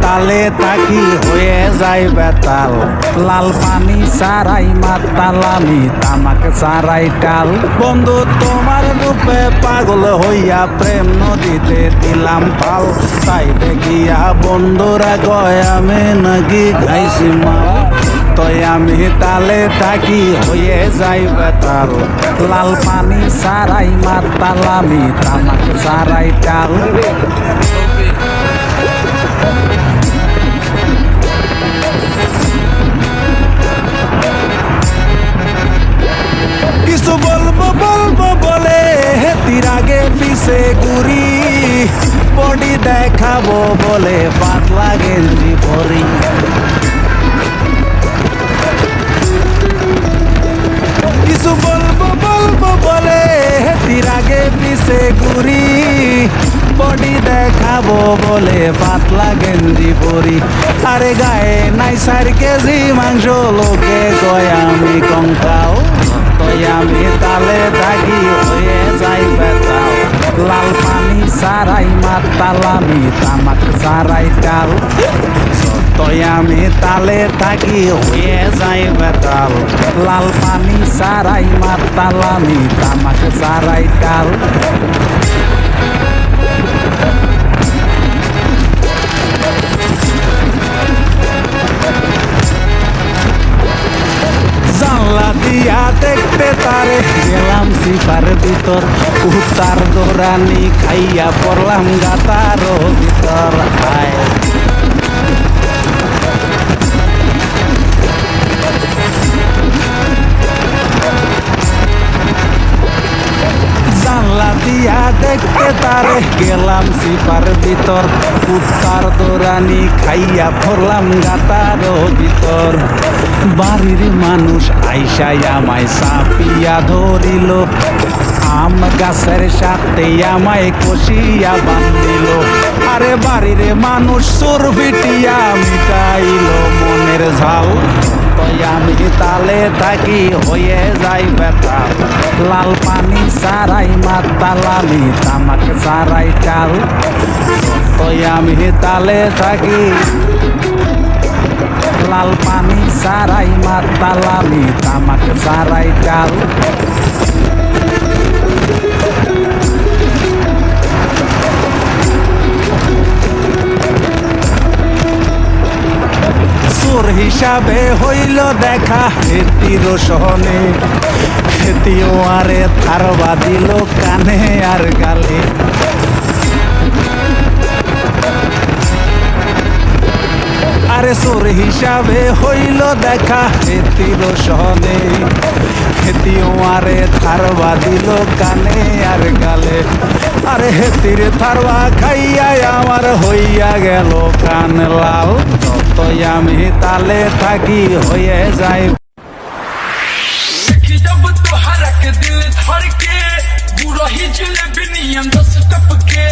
তালে থাকি হয়ে যায় বেতাল। লাল পানি সারাই মাতাল আমি, তামাক সারাই টাল। বন্ধু তোমার রূপে পাগল হইয়া প্রেম নদীতে দিলাম পাল। তাই দেখিয়া বন্ধুরা কয় আমি নাকি খাইছি মাল। তই আমি তালে থাকি হয়ে যাই বেতাল। লাল পানি সারাই মাতাল আমি, তামাক সারাই টাল। কিছু বলবো বলবো বলে হেতির আগে পিছে ঘুরি। বডি দেখাবো বলে পাতলা গেঞ্জি পরি। কিছু বলবো বলবো বলে হেতির আগে পিছে ঘুরি। বডি দেখাবো বলে পাতলা গেঞ্জি পরি। আরে গায়ে নাই 4 কেজি মাংস, লোকে কয় আমি কঙ্কাল। তই আমি তালে থাকি হয়ে যাই বেতাল। লাল পানি সারাই মাতাল আমি, তামাক সারাই টাল। তই আমি তালে থাকি হয়ে যাই বেতাল। লাল পানি সারাই মাতাল আমি, তামাক সারাই টাল। জানলা দিয়া দেখতে তারে গেলাম সিপার ভিতর। উত্তার দৌড়ানি খাইয়া পড়লাম গাতার ভিতর। হায় জানলা দিয়া দেখতে তারে গেলাম সিপার ভিতর। উত্তার দৌড়ানি খাইয়া পড়লাম গাতার ভিতর। বাড়ির মানুষ আইসাই আমায় চাপিয়া ধরিল। আম গাছের সাথে আমায় কষিয়া বান্ধিল। আরে বাড়ির মানুষ সুর পিটিয়া মিটাইল মনের ঝাল। তই আমি তালে থাকি হয়ে যাই বেতাল। লাল পানি সারাই মাতাল আমি, তামাক সারাই টাল। তই আমি তালে থাকি লাল পানি সারাই মাতাল আমি, তামাক সারাই টাল। চোর হিসাবে হইল দেখা হেতির সহনে। হেতিও আরে থার বাঁধিল কানে আর গালে। আরে চোর হিসাবে হইল দেখা হেতির সহনে। হেতিও আরে থার বাঁধিল কানে আর গালে। আরে হেতির থারবা খাইয়া আমার হইয়া গেল কান লাল। তই আমি তালে থাকি হয়ে যাই। जब तो हरक दिल धर के बुरा ही जिले बिनियम 10 टप के